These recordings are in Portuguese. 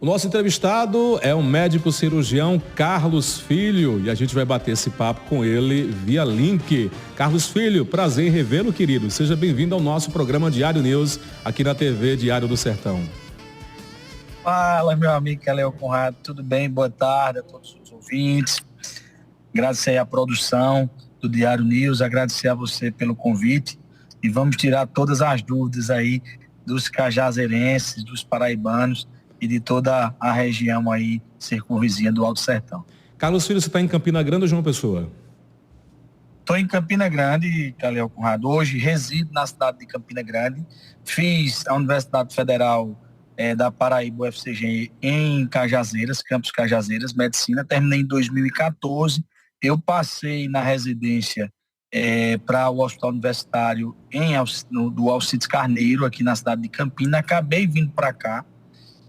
O nosso entrevistado é o médico cirurgião Carlos Filho e a gente vai bater esse papo com ele via link. Carlos Filho, prazer em revê-lo, querido. Seja bem-vindo ao nosso programa Diário News, aqui na TV Diário do Sertão. Fala, meu amigo Calil Conrado, tudo bem? Boa tarde a todos os ouvintes. Agradecer à produção do Diário News, agradecer a você pelo convite e vamos tirar todas as dúvidas aí dos cajazeirenses, dos paraibanos e de toda a região aí circunvizinha do Alto Sertão. Carlos Filho, você está em Campina Grande ou João Pessoa? Estou em Campina Grande, Calil Conrado. Hoje resido na cidade de Campina Grande. Fiz a Universidade Federal da Paraíba, UFCG, em Cajazeiras, Campus Cajazeiras, Medicina. Terminei em 2014. Eu passei na residência para o Hospital Universitário do Alcides Carneiro, aqui na cidade de Campina. Acabei vindo para cá.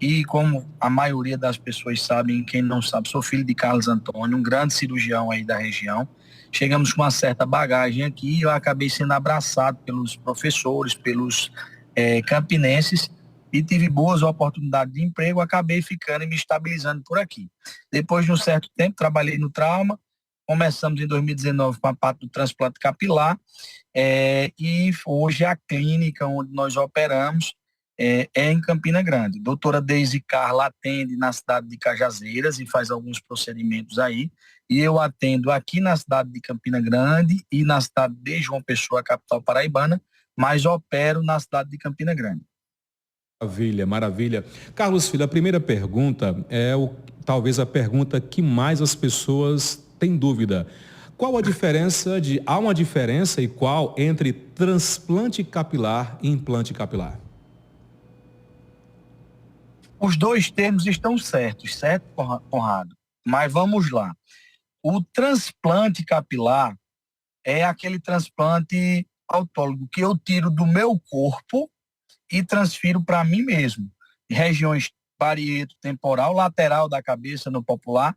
E como a maioria das pessoas sabem, quem não sabe, sou filho de Carlos Antônio, um grande cirurgião aí da região. Chegamos com uma certa bagagem aqui e eu acabei sendo abraçado pelos professores, pelos campinenses e tive boas oportunidades de emprego, acabei ficando e me estabilizando por aqui. Depois de um certo tempo, trabalhei no trauma, começamos em 2019 com a parte do transplante capilar e hoje a clínica onde nós operamos é em Campina Grande. Doutora Deise Carla atende na cidade de Cajazeiras e faz alguns procedimentos aí. E eu atendo aqui na cidade de Campina Grande e na cidade de João Pessoa, capital paraibana, mas opero na cidade de Campina Grande. Maravilha, maravilha. Carlos Filho, a primeira pergunta é talvez a pergunta que mais as pessoas têm dúvida. Há uma diferença e qual entre transplante capilar e implante capilar? Os dois termos estão certos, certo, Conrado? Mas vamos lá. O transplante capilar é aquele transplante autólogo que eu tiro do meu corpo e transfiro para mim mesmo. Regiões parieto, temporal, lateral da cabeça no popular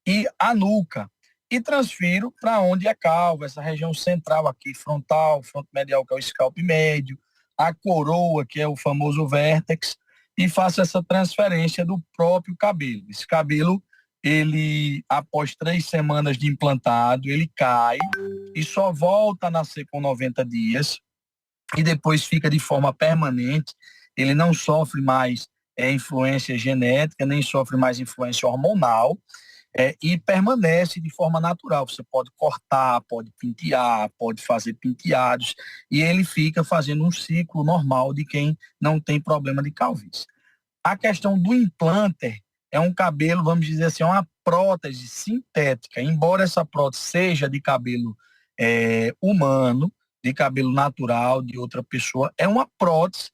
e a nuca. E transfiro para onde é calvo, essa região central aqui, frontal, fronto medial, que é o scalp médio, a coroa, que é o famoso vértex, e faço essa transferência do próprio cabelo. Esse cabelo, ele, após 3 semanas de implantado, ele cai e só volta a nascer com 90 dias e depois fica de forma permanente. Ele não sofre mais influência genética, nem sofre mais influência hormonal e permanece de forma natural. Você pode cortar, pode pentear, pode fazer penteados e ele fica fazendo um ciclo normal de quem não tem problema de calvície. A questão do implanter é um cabelo, vamos dizer assim, uma prótese sintética. Embora essa prótese seja de cabelo humano, de cabelo natural de outra pessoa, é uma prótese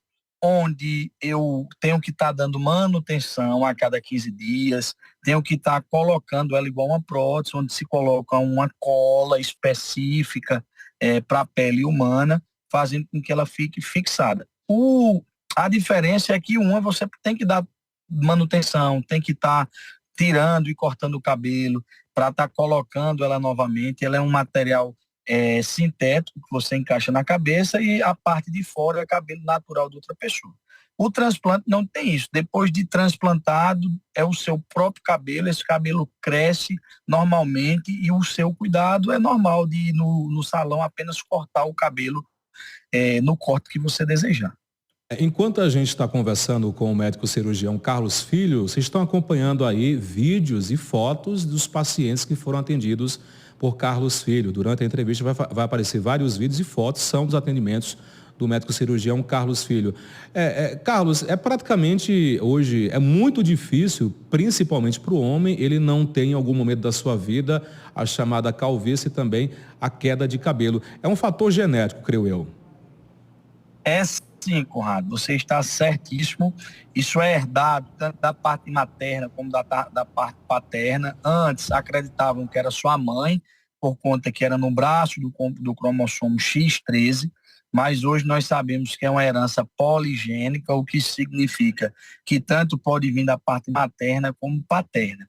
onde eu tenho que estar dando manutenção a cada 15 dias, tenho que estar colocando ela igual uma prótese, onde se coloca uma cola específica para a pele humana, fazendo com que ela fique fixada. A diferença é que você tem que dar manutenção, tem que estar tirando e cortando o cabelo para estar colocando ela novamente. Ela é um material sintético que você encaixa na cabeça e a parte de fora é cabelo natural de outra pessoa. O transplante não tem isso. Depois de transplantado, é o seu próprio cabelo, esse cabelo cresce normalmente e o seu cuidado é normal de ir no salão apenas cortar o cabelo no corte que você desejar. Enquanto a gente está conversando com o médico cirurgião Carlos Filho, vocês estão acompanhando aí vídeos e fotos dos pacientes que foram atendidos por Carlos Filho. Durante a entrevista vai aparecer vários vídeos e fotos, são dos atendimentos do médico cirurgião Carlos Filho. Carlos, praticamente hoje, é muito difícil, principalmente para o homem, ele não tem em algum momento da sua vida a chamada calvície e também a queda de cabelo. É um fator genético, creio eu. Sim, Conrado, você está certíssimo. Isso é herdado tanto da parte materna como da parte paterna. Antes acreditavam que era sua mãe, por conta que era no braço do cromossomo X13, mas hoje nós sabemos que é uma herança poligênica, o que significa que tanto pode vir da parte materna como paterna.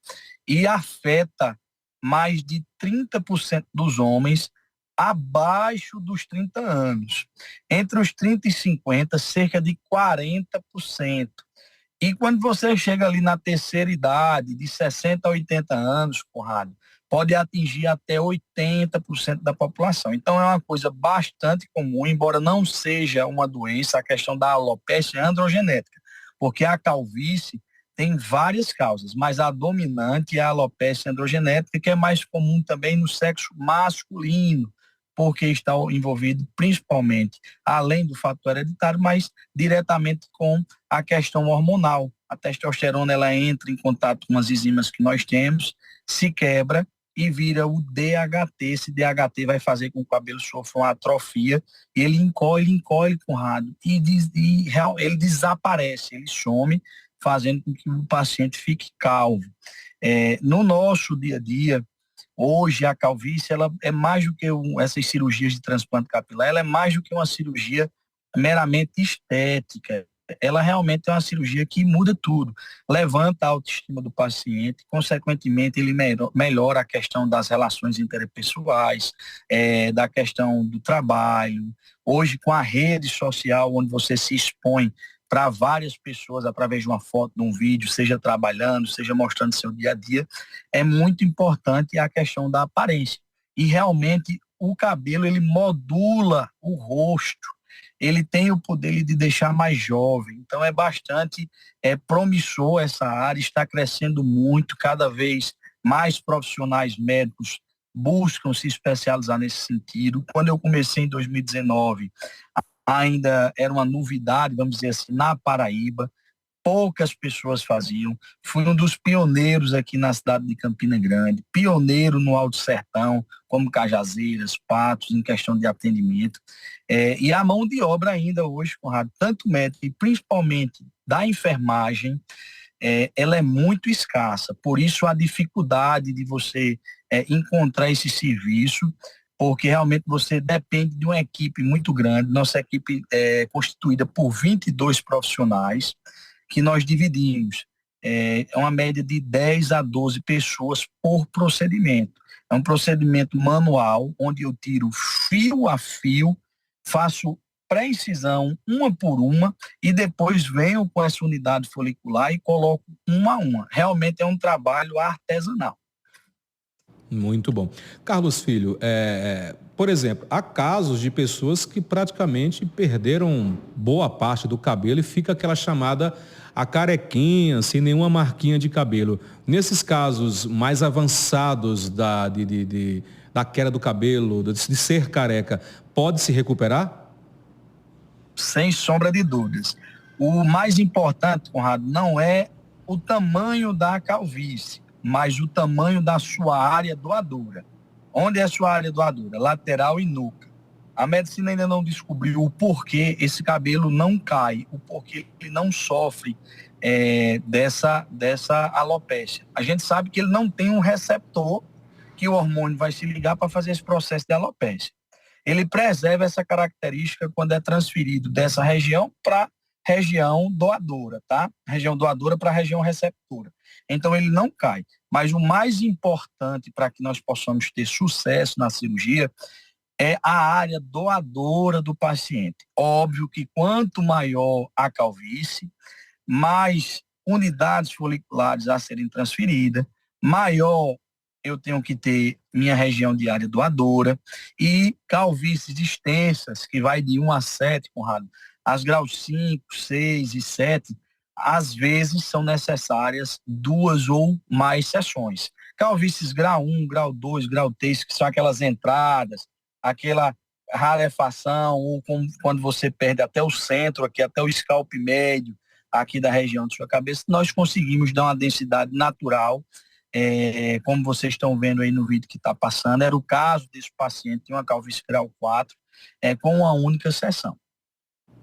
E afeta mais de 30% dos homens abaixo dos 30 anos. Entre os 30 e 50, cerca de 40%. E quando você chega ali na terceira idade, de 60 a 80 anos, Conrado, pode atingir até 80% da população. Então é uma coisa bastante comum, embora não seja uma doença, a questão da alopecia androgenética, porque a calvície tem várias causas, mas a dominante é a alopecia androgenética, que é mais comum também no sexo masculino, porque está envolvido principalmente, além do fator hereditário, mas diretamente com a questão hormonal. A testosterona, ela entra em contato com as enzimas que nós temos, se quebra e vira o DHT. Esse DHT vai fazer com que o cabelo sofra uma atrofia, ele encolhe, Conrado, e ele desaparece, ele some, fazendo com que o paciente fique calvo. No nosso dia a dia, hoje a calvície, ela é mais do que essas cirurgias de transplante capilar, ela é mais do que uma cirurgia meramente estética. Ela realmente é uma cirurgia que muda tudo. Levanta a autoestima do paciente, consequentemente ele melhora a questão das relações interpessoais, da questão do trabalho. Hoje, com a rede social, onde você se expõe para várias pessoas através de uma foto, de um vídeo, seja trabalhando, seja mostrando seu dia a dia, é muito importante a questão da aparência. E realmente o cabelo, ele modula o rosto, ele tem o poder de deixar mais jovem. Então é bastante promissor essa área, está crescendo muito, cada vez mais profissionais médicos buscam se especializar nesse sentido. Quando eu comecei em 2019, ainda era uma novidade, vamos dizer assim, na Paraíba, poucas pessoas faziam. Fui um dos pioneiros aqui na cidade de Campina Grande, pioneiro no Alto Sertão, como Cajazeiras, Patos, em questão de atendimento. E a mão de obra ainda hoje, Conrado, tanto médico e principalmente da enfermagem, ela é muito escassa. Por isso a dificuldade de você encontrar esse serviço, porque realmente você depende de uma equipe muito grande. Nossa equipe é constituída por 22 profissionais, que nós dividimos. É uma média de 10 a 12 pessoas por procedimento. É um procedimento manual, onde eu tiro fio a fio, faço pré-incisão uma por uma, e depois venho com essa unidade folicular e coloco uma a uma. Realmente é um trabalho artesanal. Muito bom. Carlos Filho, por exemplo, há casos de pessoas que praticamente perderam boa parte do cabelo e fica aquela chamada a carequinha, sem nenhuma marquinha de cabelo. Nesses casos mais avançados da queda do cabelo, de ser careca, pode se recuperar? Sem sombra de dúvidas. O mais importante, Conrado, não é o tamanho da calvície, mas o tamanho da sua área doadora. Onde é a sua área doadora? Lateral e nuca. A medicina ainda não descobriu o porquê esse cabelo não cai, o porquê ele não sofre dessa alopécia. A gente sabe que ele não tem um receptor que o hormônio vai se ligar para fazer esse processo de alopécia. Ele preserva essa característica quando é transferido dessa região para região doadora, tá? Região doadora para região receptora. Então ele não cai. Mas o mais importante para que nós possamos ter sucesso na cirurgia é a área doadora do paciente. Óbvio que quanto maior a calvície, mais unidades foliculares a serem transferidas, maior eu tenho que ter minha região de área doadora, e calvícies extensas, que vai de 1 a 7, Conrado, as graus 5, 6 e 7, às vezes são necessárias 2 ou mais sessões. Calvícies grau 1, grau 2, grau 3, que são aquelas entradas, aquela rarefação, ou quando você perde até o centro, aqui até o scalp médio, aqui da região de sua cabeça, nós conseguimos dar uma densidade natural, como vocês estão vendo aí no vídeo que está passando. Era o caso desse paciente, tinha uma calvície grau 4, com uma única sessão.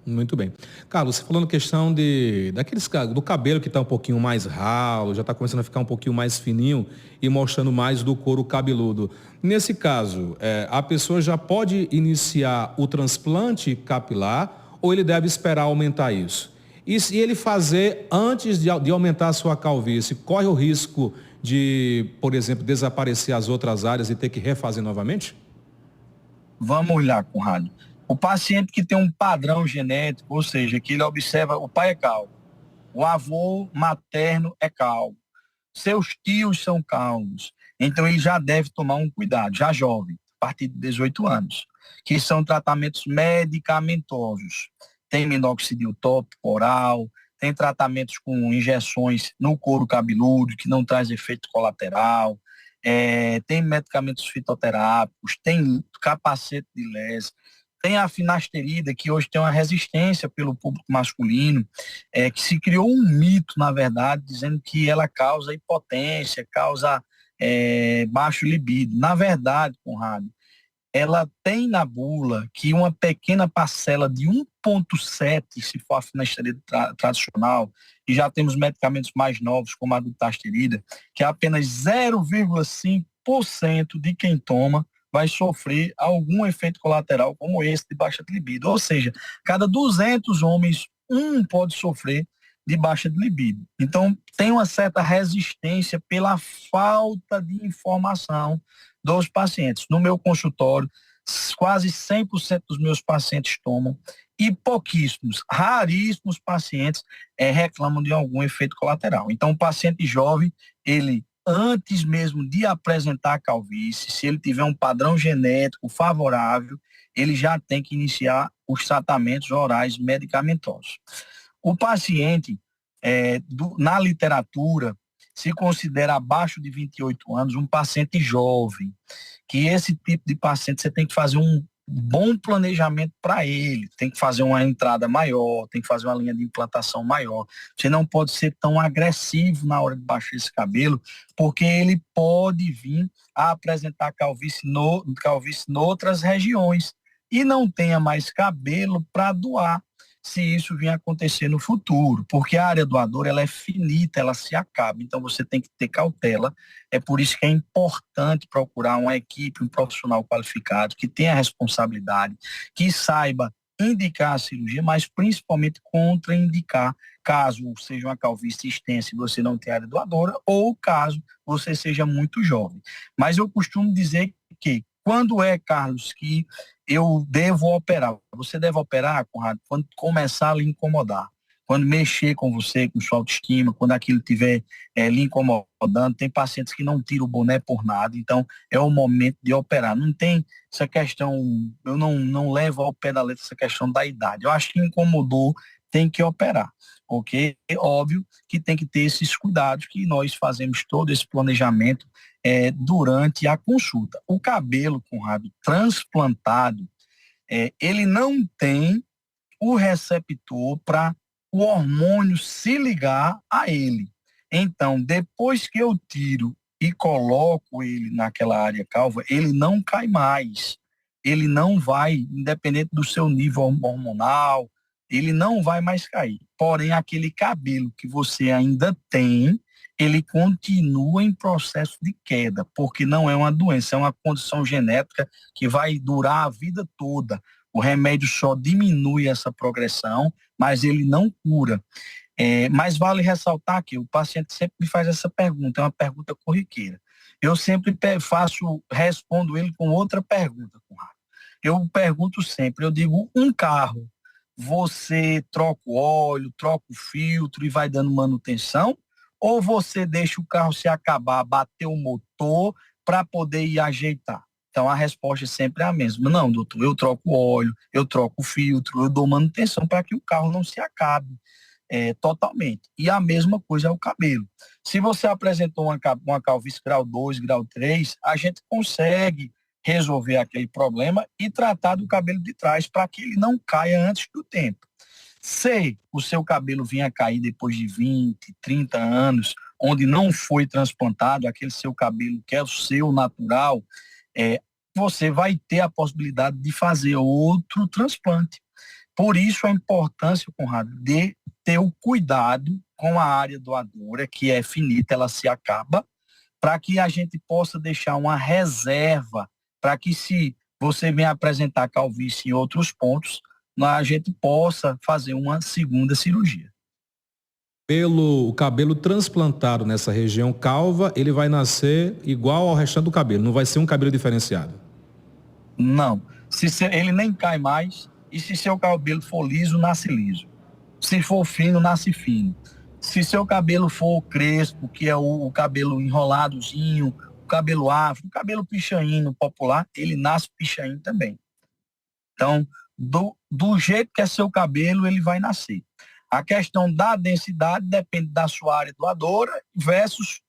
Muito bem. Carlos, você falando questão do cabelo que está um pouquinho mais ralo, já está começando a ficar um pouquinho mais fininho e mostrando mais do couro cabeludo. Nesse caso, a pessoa já pode iniciar o transplante capilar ou ele deve esperar aumentar isso? E se ele fazer antes de aumentar a sua calvície, corre o risco de, por exemplo, desaparecer as outras áreas e ter que refazer novamente? Vamos lá, Conrado. O paciente que tem um padrão genético, ou seja, que ele observa, o pai é calvo, o avô materno é calvo, seus tios são calvos, então ele já deve tomar um cuidado, já jovem, a partir de 18 anos, que são tratamentos medicamentosos. Tem minoxidil tópico oral, tem tratamentos com injeções no couro cabeludo, que não traz efeito colateral, tem medicamentos fitoterápicos, tem capacete de lese, tem a finasterida, que hoje tem uma resistência pelo público masculino, que se criou um mito, na verdade, dizendo que ela causa impotência, causa baixo libido. Na verdade, Conrado, ela tem na bula que uma pequena parcela de 1,7, se for a finasterida tradicional, e já temos medicamentos mais novos, como a dutasterida, que é apenas 0,5% de quem toma vai sofrer algum efeito colateral como esse de baixa de libido. Ou seja, cada 200 homens, um pode sofrer de baixa de libido. Então, tem uma certa resistência pela falta de informação dos pacientes. No meu consultório, quase 100% dos meus pacientes tomam e pouquíssimos, raríssimos pacientes reclamam de algum efeito colateral. Então, o paciente jovem, ele, antes mesmo de apresentar a calvície, se ele tiver um padrão genético favorável, ele já tem que iniciar os tratamentos orais medicamentosos. O paciente, na literatura, se considera abaixo de 28 anos um paciente jovem, que esse tipo de paciente você tem que fazer um bom planejamento para ele, tem que fazer uma entrada maior, tem que fazer uma linha de implantação maior. Você não pode ser tão agressivo na hora de baixar esse cabelo, porque ele pode vir a apresentar calvície noutras regiões e não tenha mais cabelo para doar, se isso vir a acontecer no futuro, porque a área doadora ela é finita, ela se acaba, então você tem que ter cautela. É por isso que é importante procurar uma equipe, um profissional qualificado, que tenha responsabilidade, que saiba indicar a cirurgia, mas principalmente contraindicar, caso seja uma calvície extensa e você não tem área doadora, ou caso você seja muito jovem. Mas eu costumo dizer que quando Carlos, que eu devo operar? Você deve operar, Conrado, quando começar a lhe incomodar. Quando mexer com você, com sua autoestima, quando aquilo estiver lhe incomodando. Tem pacientes que não tiram o boné por nada, então é o momento de operar. Não tem essa questão, eu não levo ao pé da letra essa questão da idade. Eu acho que incomodou, tem que operar, ok? É óbvio que tem que ter esses cuidados, que nós fazemos todo esse planejamento durante a consulta. O cabelo, Conrado, transplantado, ele não tem o receptor para o hormônio se ligar a ele. Então, depois que eu tiro e coloco ele naquela área calva, ele não cai mais. Ele não vai, independente do seu nível hormonal, ele não vai mais cair. Porém, aquele cabelo que você ainda tem, ele continua em processo de queda, porque não é uma doença, é uma condição genética que vai durar a vida toda. O remédio só diminui essa progressão, mas ele não cura. Mas vale ressaltar que o paciente sempre me faz essa pergunta, é uma pergunta corriqueira. Eu sempre respondo ele com outra pergunta, Conrado. Eu pergunto sempre, eu digo, um carro, você troca o óleo, troca o filtro e vai dando manutenção? Ou você deixa o carro se acabar, bater o motor para poder ir ajeitar? Então, a resposta sempre é a mesma. Não, doutor, eu troco o óleo, eu troco o filtro, eu dou manutenção para que o carro não se acabe totalmente. E a mesma coisa é o cabelo. Se você apresentou uma calvície grau 2, grau 3, a gente consegue resolver aquele problema e tratar do cabelo de trás para que ele não caia antes do tempo. Se o seu cabelo vinha a cair depois de 20, 30 anos, onde não foi transplantado, aquele seu cabelo que é o seu natural, você vai ter a possibilidade de fazer outro transplante. Por isso a importância, Conrado, de ter o cuidado com a área doadora, que é finita, ela se acaba, para que a gente possa deixar uma reserva, para que se você venha apresentar calvície em outros pontos, a gente possa fazer uma segunda cirurgia. O cabelo transplantado nessa região calva, ele vai nascer igual ao restante do cabelo, não vai ser um cabelo diferenciado? Não. Ele nem cai mais, e se seu cabelo for liso, nasce liso. Se for fino, nasce fino. Se seu cabelo for crespo, que é o cabelo enroladozinho, o cabelo afro, o cabelo pichain popular, ele nasce pichain também. Então, do jeito que é seu cabelo, ele vai nascer. A questão da densidade depende da sua área doadora versus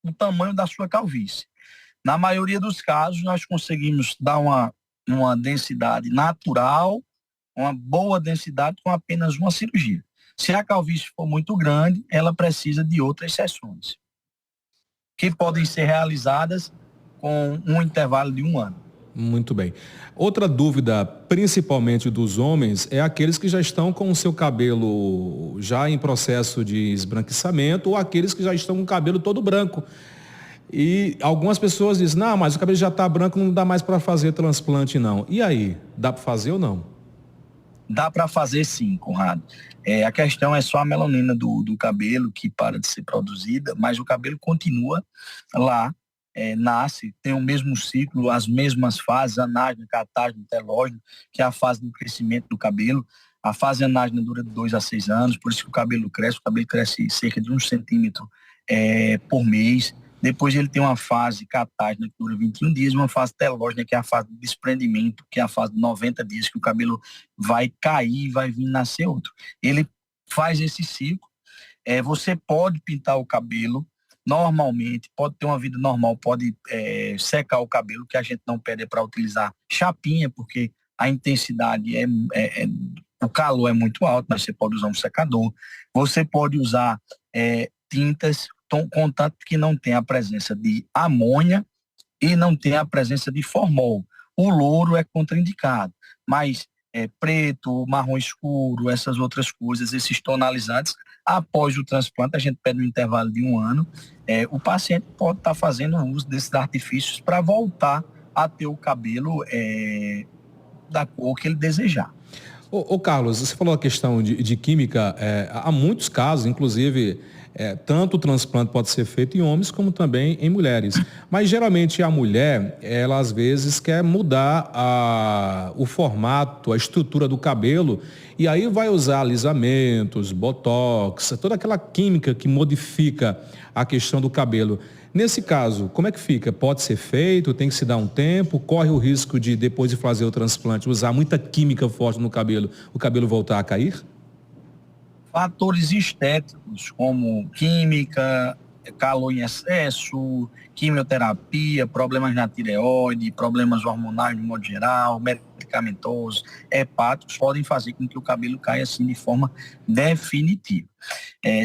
o tamanho da sua calvície. Na maioria dos casos, nós conseguimos dar uma densidade natural, uma boa densidade com apenas uma cirurgia. Se a calvície for muito grande, ela precisa de outras sessões, que podem ser realizadas com um intervalo de 1 ano. Muito bem. Outra dúvida, principalmente dos homens, é aqueles que já estão com o seu cabelo já em processo de esbranquiçamento ou aqueles que já estão com o cabelo todo branco. E algumas pessoas dizem, não, mas o cabelo já está branco, não dá mais para fazer transplante não. E aí, dá para fazer ou não? Dá para fazer sim, Conrado. A questão é só a melanina do cabelo que para de ser produzida, mas o cabelo continua lá, nasce, tem o mesmo ciclo, as mesmas fases, anágena, catágena, telógeno, que é a fase do crescimento do cabelo. A fase anágena dura de 2 a 6 anos, por isso que o cabelo cresce cerca de 1 centímetro por mês. Depois ele tem uma fase catágena que dura 21 dias, uma fase telógena, que é a fase de desprendimento, que é a fase de 90 dias, que o cabelo vai cair e vai vir nascer outro. Ele faz esse ciclo. Você pode pintar o cabelo normalmente, pode ter uma vida normal, pode secar o cabelo, que a gente não pede para utilizar chapinha, porque a intensidade o calor é muito alto, mas você pode usar um secador. Você pode usar tintas, contanto que não tem a presença de amônia e não tem a presença de formol. O louro é contraindicado, mas preto, marrom escuro, essas outras coisas, esses tonalizantes, após o transplante, a gente pede um intervalo de 1 ano, o paciente pode estar fazendo uso desses artifícios para voltar a ter o cabelo da cor que ele desejar. Ô Carlos, você falou a questão de química, há muitos casos, inclusive, tanto o transplante pode ser feito em homens como também em mulheres. Mas geralmente a mulher, ela às vezes quer mudar o formato, a estrutura do cabelo, e aí vai usar alisamentos, botox, toda aquela química que modifica a questão do cabelo. Nesse caso, como é que fica? Pode ser feito? Tem que se dar um tempo? Corre o risco de, depois de fazer o transplante, usar muita química forte no cabelo, o cabelo voltar a cair? Fatores estéticos, como química, calor em excesso, quimioterapia, problemas na tireoide, problemas hormonais de modo geral, medicamentosos, hepáticos, podem fazer com que o cabelo caia assim de forma definitiva.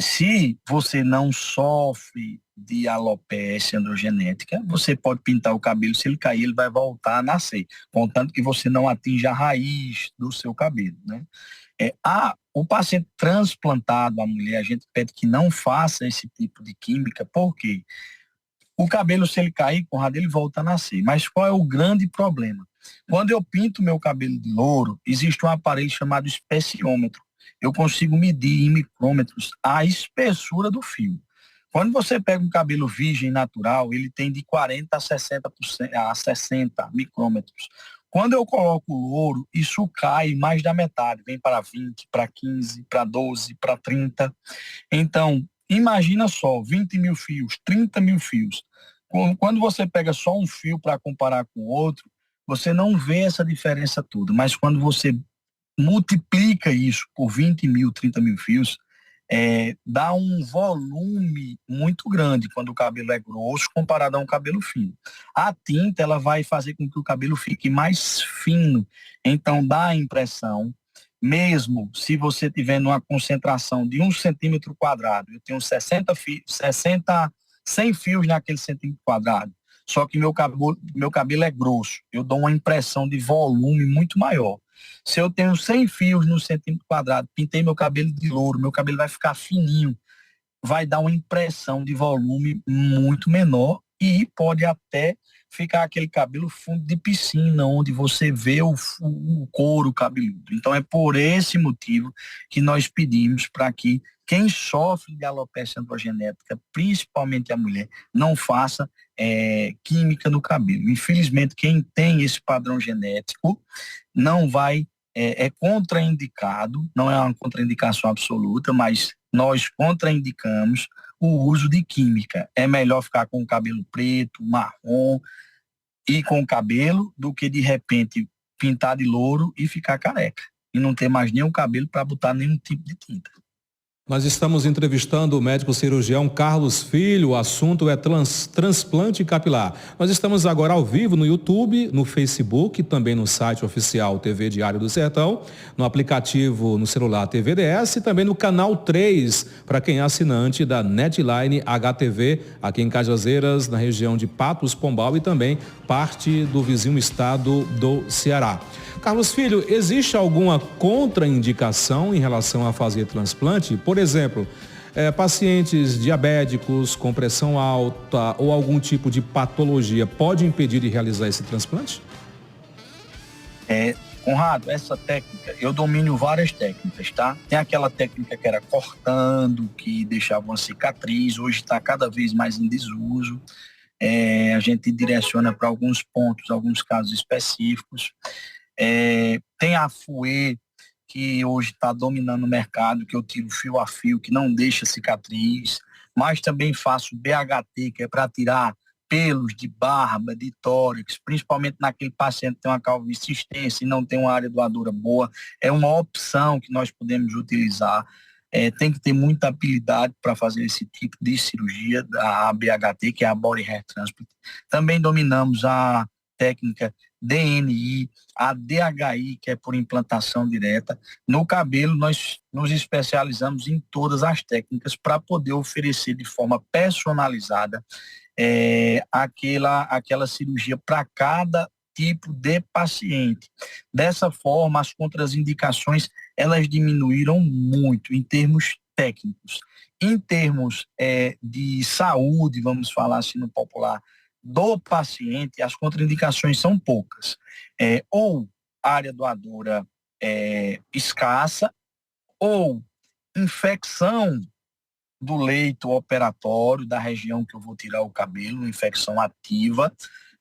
Se você não sofre de alopecia androgenética, você pode pintar o cabelo, se ele cair, ele vai voltar a nascer, contanto que você não atinja a raiz do seu cabelo, né? O paciente transplantado, a mulher, a gente pede que não faça esse tipo de química, porque o cabelo, se ele cair, Conrado, ele volta a nascer. Mas qual é o grande problema? Quando eu pinto meu cabelo de louro, existe um aparelho chamado especiômetro. Eu consigo medir em micrômetros a espessura do fio. Quando você pega um cabelo virgem natural, ele tem de 40 a 60 micrômetros. Quando eu coloco o louro, isso cai mais da metade, vem para 20, para 15, para 12, para 30. Então, imagina só, 20 mil fios, 30 mil fios. Quando você pega só um fio para comparar com o outro, você não vê essa diferença toda. Mas quando você multiplica isso por 20 mil, 30 mil fios, dá um volume muito grande quando o cabelo é grosso comparado a um cabelo fino. A tinta, ela vai fazer com que o cabelo fique mais fino, então dá a impressão, mesmo se você tiver numa concentração de 1 centímetro quadrado, eu tenho 100 fios naquele centímetro quadrado, só que meu cabelo é grosso, eu dou uma impressão de volume muito maior. Se eu tenho 100 fios no centímetro quadrado, pintei meu cabelo de louro, meu cabelo vai ficar fininho, vai dar uma impressão de volume muito menor e pode até ficar aquele cabelo fundo de piscina, onde você vê o couro cabeludo. Então é por esse motivo que nós pedimos para que quem sofre de alopecia androgenética, principalmente a mulher, não faça química no cabelo. Infelizmente, quem tem esse padrão genético não vai é contraindicado, não é uma contraindicação absoluta, mas nós contraindicamos o uso de química. É melhor ficar com o cabelo preto, marrom e com o cabelo do que de repente pintar de louro e ficar careca e não ter mais nenhum cabelo para botar nenhum tipo de tinta. Nós estamos entrevistando o médico cirurgião Carlos Filho, o assunto é transplante capilar. Nós estamos agora ao vivo no YouTube, no Facebook, também no site oficial TV Diário do Sertão, no aplicativo no celular TVDS e também no canal 3, para quem é assinante da Netline HTV, aqui em Cajazeiras, na região de Patos, Pombal e também parte do vizinho estado do Ceará. Carlos Filho, existe alguma contraindicação em relação a fazer transplante? Por exemplo, pacientes diabéticos com pressão alta ou algum tipo de patologia pode impedir de realizar esse transplante? Conrado, essa técnica, eu domino várias técnicas, tá? Tem aquela técnica que era cortando, que deixava uma cicatriz, hoje está cada vez mais em desuso. A gente direciona para alguns pontos, alguns casos específicos. Tem a FUE, que hoje está dominando o mercado, que eu tiro fio a fio, que não deixa cicatriz, mas também faço BHT, que é para tirar pelos de barba, de tórax, principalmente naquele paciente que tem uma calvície extensa e não tem uma área doadora boa. É uma opção que nós podemos utilizar. Tem que ter muita habilidade para fazer esse tipo de cirurgia, a BHT, que é a Body Hair Transplant. Também dominamos a técnica DNI, a DHI, que é por implantação direta. No cabelo, nós nos especializamos em todas as técnicas para poder oferecer de forma personalizada aquela cirurgia para cada tipo de paciente. Dessa forma, as contraindicações, elas diminuíram muito em termos técnicos. Em termos de saúde, vamos falar assim no popular, do paciente, as contraindicações são poucas. Ou área doadora escassa, ou infecção do leito operatório, da região que eu vou tirar o cabelo, infecção ativa,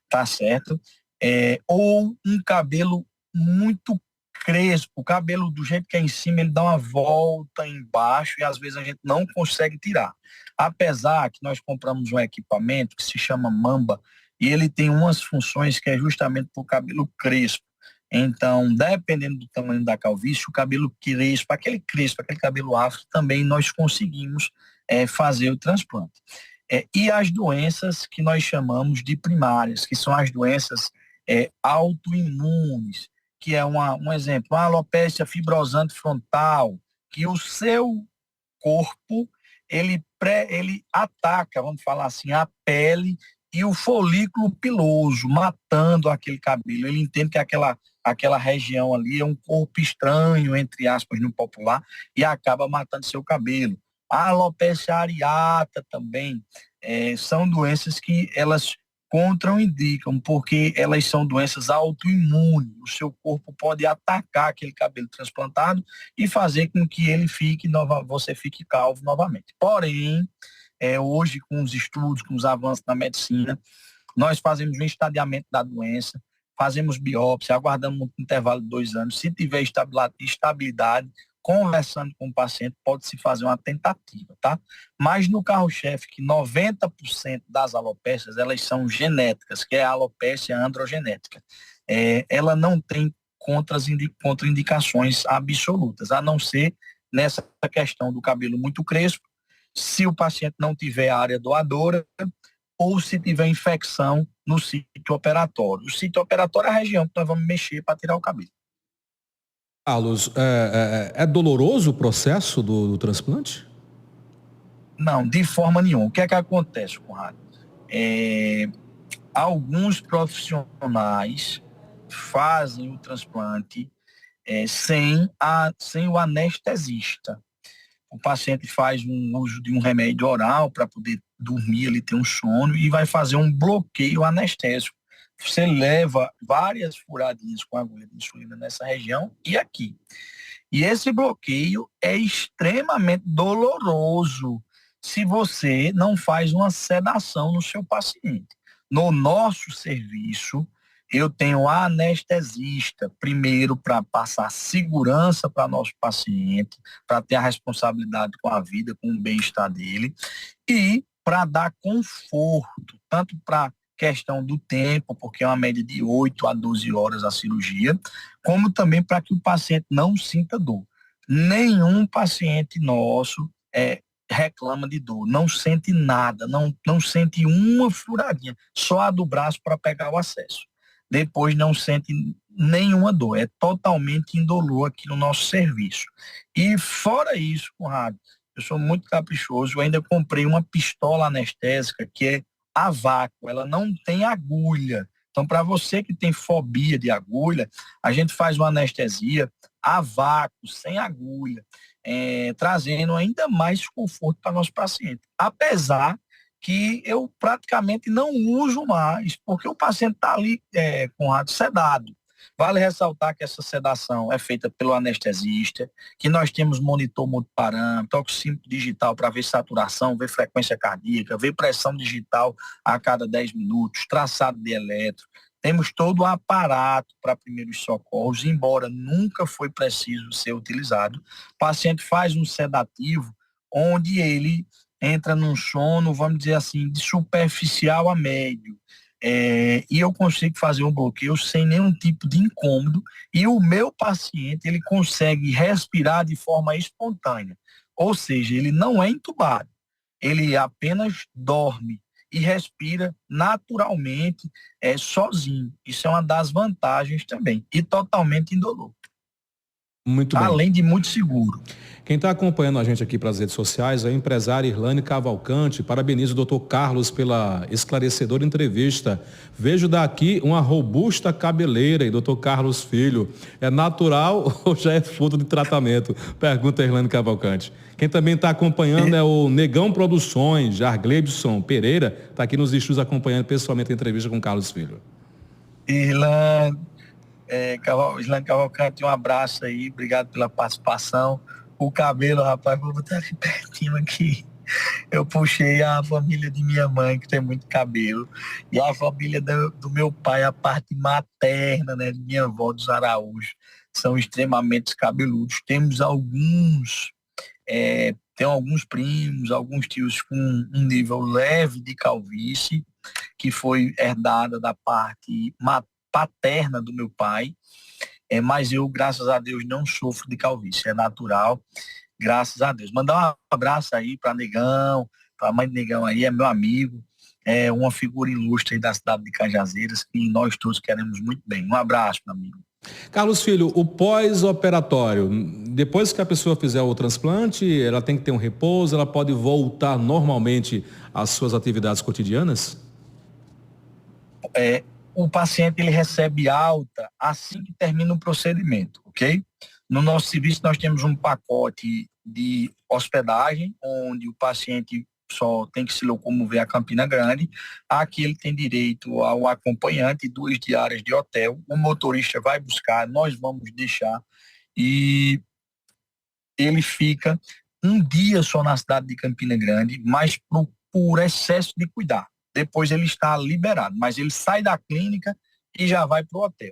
tá certo? Ou um cabelo muito crespo, o cabelo do jeito que é em cima, ele dá uma volta embaixo e às vezes a gente não consegue tirar. Apesar que nós compramos um equipamento que se chama Mamba e ele tem umas funções que é justamente para o cabelo crespo. Então, dependendo do tamanho da calvície, o cabelo crespo, aquele cabelo afro, também nós conseguimos fazer o transplante. E as doenças que nós chamamos de primárias, que são as doenças autoimunes, que é um exemplo, a alopecia fibrosante frontal, que o seu corpo, ele ataca, vamos falar assim, a pele e o folículo piloso, matando aquele cabelo. Ele entende que aquela região ali é um corpo estranho, entre aspas, no popular, e acaba matando seu cabelo. A alopecia areata também são doenças que elas contraindicam, porque elas são doenças autoimunes. O seu corpo pode atacar aquele cabelo transplantado e fazer com que ele você fique calvo novamente. Porém, hoje, com os estudos, com os avanços da medicina, nós fazemos um estadiamento da doença, fazemos biópsia, aguardamos um intervalo de 2 anos. Se tiver estabilidade, conversando com o paciente, pode-se fazer uma tentativa, tá? Mas no carro-chefe, que 90% das alopécias, elas são genéticas, que é a alopecia androgenética. Ela não tem contraindicações absolutas, a não ser nessa questão do cabelo muito crespo, se o paciente não tiver área doadora ou se tiver infecção no sítio operatório. O sítio operatório é a região que nós vamos mexer para tirar o cabelo. Carlos, é doloroso o processo do transplante? Não, de forma nenhuma. O que é que acontece, Conrado? Alguns profissionais fazem o transplante sem o anestesista. O paciente faz um uso de um remédio oral para poder dormir, ele ter um sono e vai fazer um bloqueio anestésico. Você leva várias furadinhas com agulha de insulina nessa região e aqui. E esse bloqueio é extremamente doloroso se você não faz uma sedação no seu paciente. No nosso serviço, eu tenho anestesista, primeiro para passar segurança para nosso paciente, para ter a responsabilidade com a vida, com o bem-estar dele, e para dar conforto, tanto para questão do tempo, porque é uma média de 8 a 12 horas a cirurgia, como também para que o paciente não sinta dor. Nenhum paciente nosso reclama de dor, não sente nada, não sente uma furadinha, só a do braço para pegar o acesso. Depois não sente nenhuma dor, é totalmente indolor aqui no nosso serviço. E fora isso, Conrado, eu sou muito caprichoso, eu ainda comprei uma pistola anestésica que é a vácuo, ela não tem agulha. Então, para você que tem fobia de agulha, a gente faz uma anestesia a vácuo, sem agulha, trazendo ainda mais conforto para nosso paciente. Apesar que eu praticamente não uso mais, porque o paciente está ali, Conrado, sedado. Vale ressaltar que essa sedação é feita pelo anestesista, que nós temos monitor multiparâmetro, toxímetro digital para ver saturação, ver frequência cardíaca, ver pressão digital a cada 10 minutos, traçado de eletro. Temos todo o aparato para primeiros socorros, embora nunca foi preciso ser utilizado. O paciente faz um sedativo onde ele entra num sono, vamos dizer assim, de superficial a médio. E eu consigo fazer um bloqueio sem nenhum tipo de incômodo, e o meu paciente ele consegue respirar de forma espontânea, ou seja, ele não é entubado, ele apenas dorme e respira naturalmente, sozinho. Isso é uma das vantagens também, e totalmente indolor. Muito bem. Além de muito seguro. Quem está acompanhando a gente aqui pelas redes sociais é a empresária Irlane Cavalcante. Parabenizo o doutor Carlos pela esclarecedora entrevista. Vejo daqui uma robusta cabeleira. E doutor Carlos Filho, é natural ou já é fruto de tratamento? Pergunta a Irlane Cavalcante. Quem também está acompanhando é o Negão Produções, Jargleibson Pereira. Está aqui nos estúdios acompanhando pessoalmente a entrevista com o Carlos Filho. Irlane Cavalcante, um abraço aí, obrigado pela participação. O cabelo, rapaz, vou botar aqui pertinho aqui. Eu puxei a família de minha mãe, que tem muito cabelo, e a família do meu pai, a parte materna, né, de minha avó dos Araújo, são extremamente cabeludos. Temos tem alguns primos, alguns tios com um nível leve de calvície, que foi herdada da parte paterna do meu pai, mas eu, graças a Deus, não sofro de calvície, é natural, graças a Deus. Mandar um abraço aí para Negão, para a mãe de Negão aí, é meu amigo, é uma figura ilustre aí da cidade de Cajazeiras, que nós todos queremos muito bem. Um abraço, meu amigo. Carlos Filho, o pós-operatório, depois que a pessoa fizer o transplante, ela tem que ter um repouso, ela pode voltar normalmente às suas atividades cotidianas? O paciente ele recebe alta assim que termina o procedimento, ok? No nosso serviço nós temos um pacote de hospedagem, onde o paciente só tem que se locomover a Campina Grande. Aqui ele tem direito ao acompanhante, 2 diárias de hotel. O motorista vai buscar, nós vamos deixar, e ele fica um dia só na cidade de Campina Grande, mas por excesso de cuidado. Depois ele está liberado, mas ele sai da clínica e já vai para o hotel.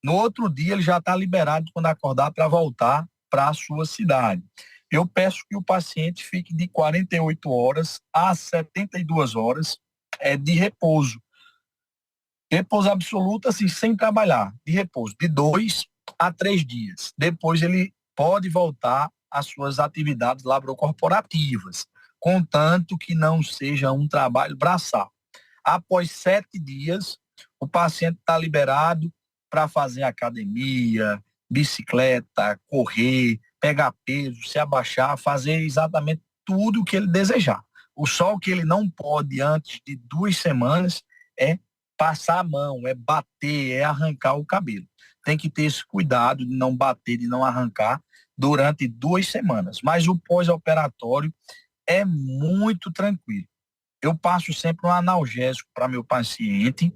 No outro dia ele já está liberado quando acordar para voltar para a sua cidade. Eu peço que o paciente fique de 48 horas a 72 horas de repouso. Repouso absoluto, assim, sem trabalhar, de repouso, de 2 a 3 dias. Depois ele pode voltar às suas atividades labocorporativas, contanto que não seja um trabalho braçal. Após 7 dias, o paciente está liberado para fazer academia, bicicleta, correr, pegar peso, se abaixar, fazer exatamente tudo o que ele desejar. Só o que ele não pode antes de 2 semanas é passar a mão, é bater, é arrancar o cabelo. Tem que ter esse cuidado de não bater, de não arrancar durante 2 semanas. Mas o pós-operatório é muito tranquilo. Eu passo sempre um analgésico para meu paciente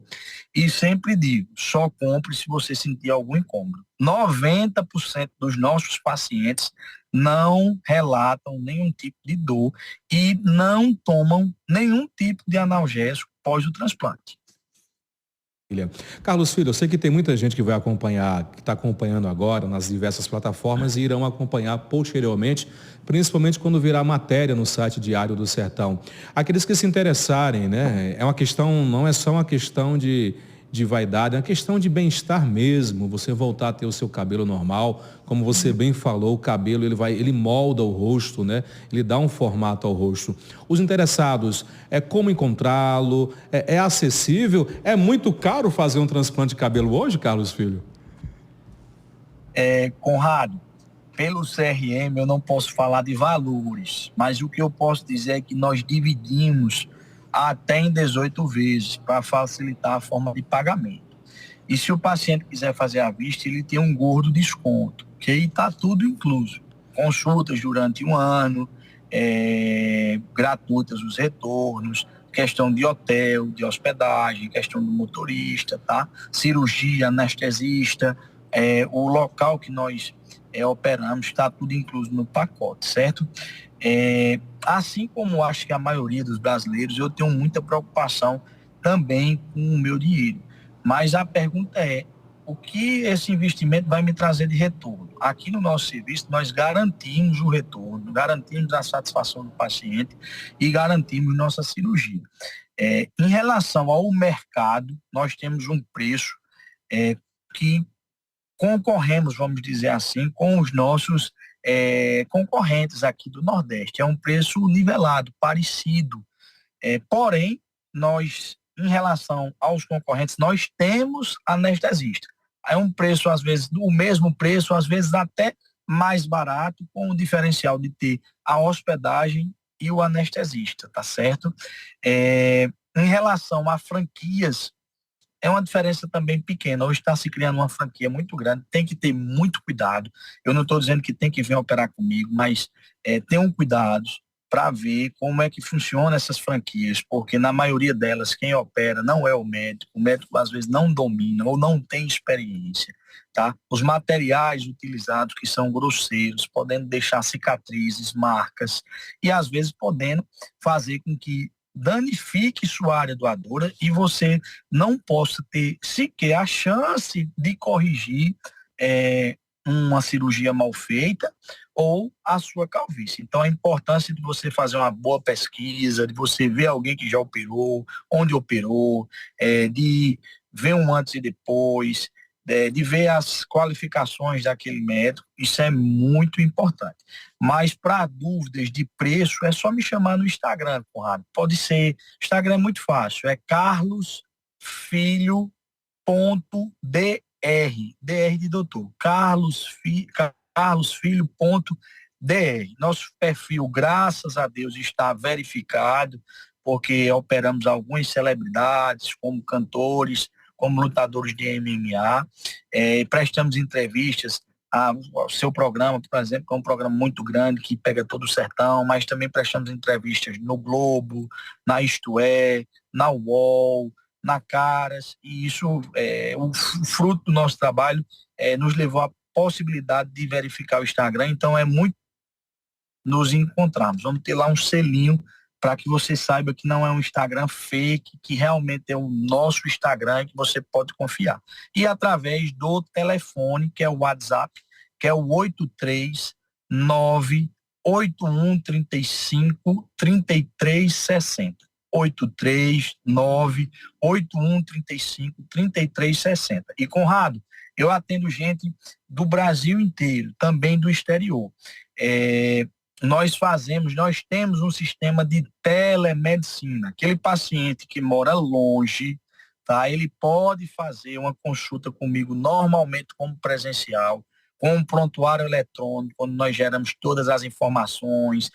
e sempre digo, só compre se você sentir algum incômodo. 90% dos nossos pacientes não relatam nenhum tipo de dor e não tomam nenhum tipo de analgésico pós o transplante. Carlos Filho, eu sei que tem muita gente que vai acompanhar, que está acompanhando agora nas diversas plataformas e irão acompanhar posteriormente, principalmente quando virar matéria no site Diário do Sertão. Aqueles que se interessarem, né? É uma questão, não é só uma questão de vaidade, é uma questão de bem-estar mesmo, você voltar a ter o seu cabelo normal, como você bem falou, o cabelo ele molda o rosto, né? Ele dá um formato ao rosto. Os interessados, como encontrá-lo? É acessível? É muito caro fazer um transplante de cabelo hoje, Carlos Filho? Conrado, pelo CRM eu não posso falar de valores, mas o que eu posso dizer é que nós dividimos até em 18 vezes para facilitar a forma de pagamento. E se o paciente quiser fazer à vista, ele tem um gordo desconto, que aí está tudo incluso. Consultas durante um ano, gratuitas os retornos, questão de hotel, de hospedagem, questão do motorista, tá? Cirurgia, anestesista, o local que nós operamos, está tudo incluso no pacote, certo? Assim como acho que a maioria dos brasileiros, eu tenho muita preocupação também com o meu dinheiro. Mas a pergunta é, o que esse investimento vai me trazer de retorno? Aqui no nosso serviço, nós garantimos o retorno, garantimos a satisfação do paciente e garantimos nossa cirurgia. Em relação ao mercado, nós temos um preço que concorremos, vamos dizer assim, com os nossos concorrentes aqui do Nordeste. É um preço nivelado, parecido. Porém, nós, em relação aos concorrentes, nós temos anestesista. É um preço, às vezes, o mesmo preço, às vezes até mais barato, com o diferencial de ter a hospedagem e o anestesista, tá certo? Em relação a franquias, é uma diferença também pequena. Hoje está se criando uma franquia muito grande, tem que ter muito cuidado. Eu não estou dizendo que tem que vir operar comigo, mas tenham cuidado para ver como é que funciona essas franquias, porque na maioria delas quem opera não é o médico às vezes não domina ou não tem experiência, tá? Os materiais utilizados que são grosseiros, podendo deixar cicatrizes, marcas e às vezes podendo fazer com que danifique sua área doadora e você não possa ter sequer a chance de corrigir uma cirurgia mal feita ou a sua calvície. Então, a importância de você fazer uma boa pesquisa, de você ver alguém que já operou, onde operou, de ver um antes e depois, de ver as qualificações daquele médico, isso é muito importante. Mas para dúvidas de preço, é só me chamar no Instagram, Conrado. Pode ser, Instagram é muito fácil, é carlosfilho.dr, DR de doutor, carlosfilho.dr. Nosso perfil, graças a Deus, está verificado, porque operamos algumas celebridades, como cantores, como lutadores de MMA, prestamos entrevistas ao seu programa, por exemplo, que é um programa muito grande que pega todo o sertão, mas também prestamos entrevistas no Globo, na Isto É, na UOL, na Caras, e isso, o fruto do nosso trabalho nos levou à possibilidade de verificar o Instagram, então é muito nos encontrarmos. Vamos ter lá um selinho para que você saiba que não é um Instagram fake, que realmente é o nosso Instagram que você pode confiar. E através do telefone, que é o WhatsApp, que é o 839-8135-3360. 839-8135-3360. E, Conrado, eu atendo gente do Brasil inteiro, também do exterior. Nós temos um sistema de telemedicina. Aquele paciente que mora longe, tá? Ele pode fazer uma consulta comigo normalmente como presencial, com um prontuário eletrônico, onde nós geramos todas as informações,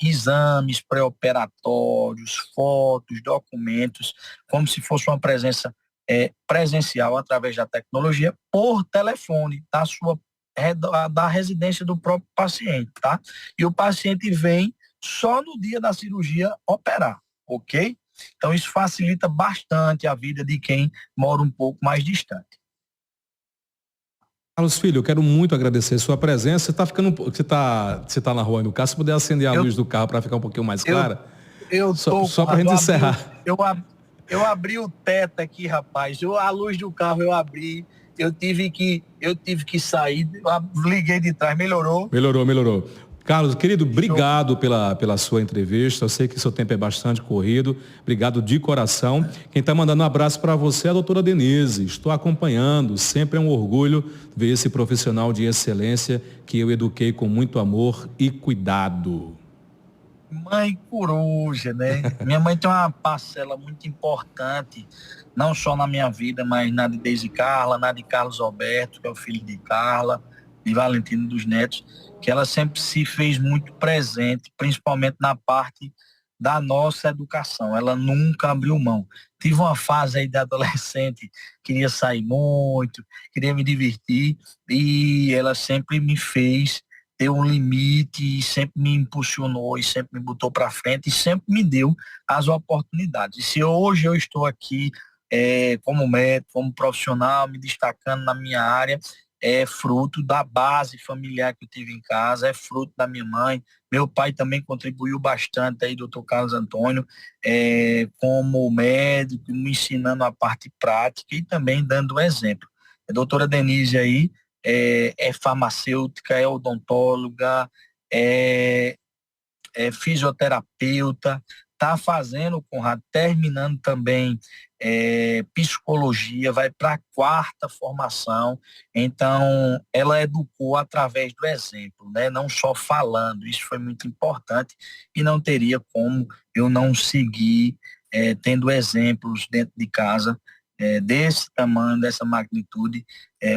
exames pré-operatórios, fotos, documentos, como se fosse uma presença presencial através da tecnologia, por telefone, da residência do próprio paciente, tá? E o paciente vem só no dia da cirurgia operar, ok? Então isso facilita bastante a vida de quem mora um pouco mais distante. Carlos Filho, eu quero muito agradecer a sua presença. Você tá na rua aí no carro, se puder acender a luz do carro para ficar um pouquinho mais clara. Só para a gente encerrar. Eu abri o teto aqui, rapaz. A luz do carro eu abri. Eu tive que sair. Liguei de trás, melhorou? Melhorou, melhorou. Carlos, querido, Show. obrigado pela sua entrevista. Eu sei que seu tempo é bastante corrido. Obrigado de coração. Quem está mandando um abraço para você é a doutora Denise. Estou acompanhando. Sempre é um orgulho ver esse profissional de excelência que eu eduquei com muito amor e cuidado. Mãe coruja, né? Minha mãe tem uma parcela muito importante, não só na minha vida, mas na de Deise Carla, na de Carlos Alberto, que é o filho de Carla, de Valentino dos Netos, que ela sempre se fez muito presente, principalmente na parte da nossa educação. Ela nunca abriu mão. Tive uma fase aí de adolescente, queria sair muito, queria me divertir, e ela sempre me fez ter um limite, e sempre me impulsionou e sempre me botou para frente e sempre me deu as oportunidades. E se hoje eu estou aqui como médico, como profissional, me destacando na minha área, é fruto da base familiar que eu tive em casa, é fruto da minha mãe. Meu pai também contribuiu bastante aí, doutor Carlos Antônio, como médico, me ensinando a parte prática e também dando exemplo. A doutora Denise aí, farmacêutica, é odontóloga, é, fisioterapeuta, está fazendo, Conrado, terminando também psicologia, vai para a 4ª formação. Então, ela educou através do exemplo, né? Não só falando. Isso foi muito importante e não teria como eu não seguir tendo exemplos dentro de casa desse tamanho, dessa magnitude,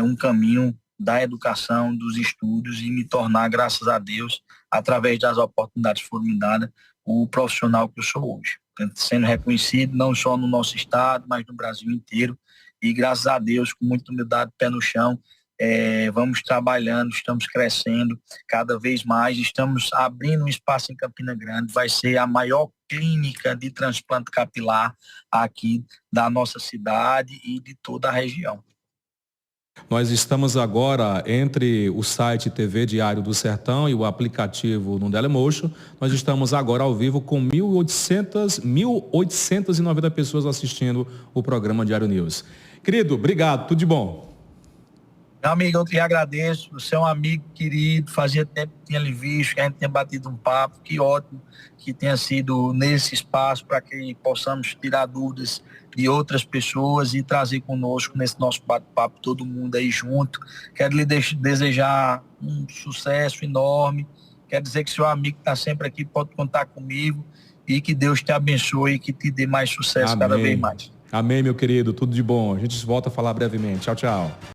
um caminho da educação, dos estudos e me tornar, graças a Deus, através das oportunidades que foram me dadas, o profissional que eu sou hoje. Sendo reconhecido não só no nosso estado, mas no Brasil inteiro. E graças a Deus, com muita humildade, pé no chão, vamos trabalhando, estamos crescendo cada vez mais, estamos abrindo um espaço em Campina Grande, vai ser a maior clínica de transplante capilar aqui da nossa cidade e de toda a região. Nós estamos agora entre o site TV Diário do Sertão e o aplicativo no Dailymotion. Nós estamos agora ao vivo com 1.890 pessoas assistindo o programa Diário News. Querido, obrigado, tudo de bom. Meu amigo, eu te agradeço, você é um amigo querido, fazia tempo que tinha lhe visto, que a gente tenha batido um papo, que ótimo que tenha sido nesse espaço para que possamos tirar dúvidas de outras pessoas e trazer conosco nesse nosso bate-papo todo mundo aí junto. Quero lhe desejar um sucesso enorme, quero dizer que seu amigo está sempre aqui, pode contar comigo e que Deus te abençoe e que te dê mais sucesso. Amém. Cada vez mais. Amém, meu querido, tudo de bom. A gente volta a falar brevemente. Tchau, tchau.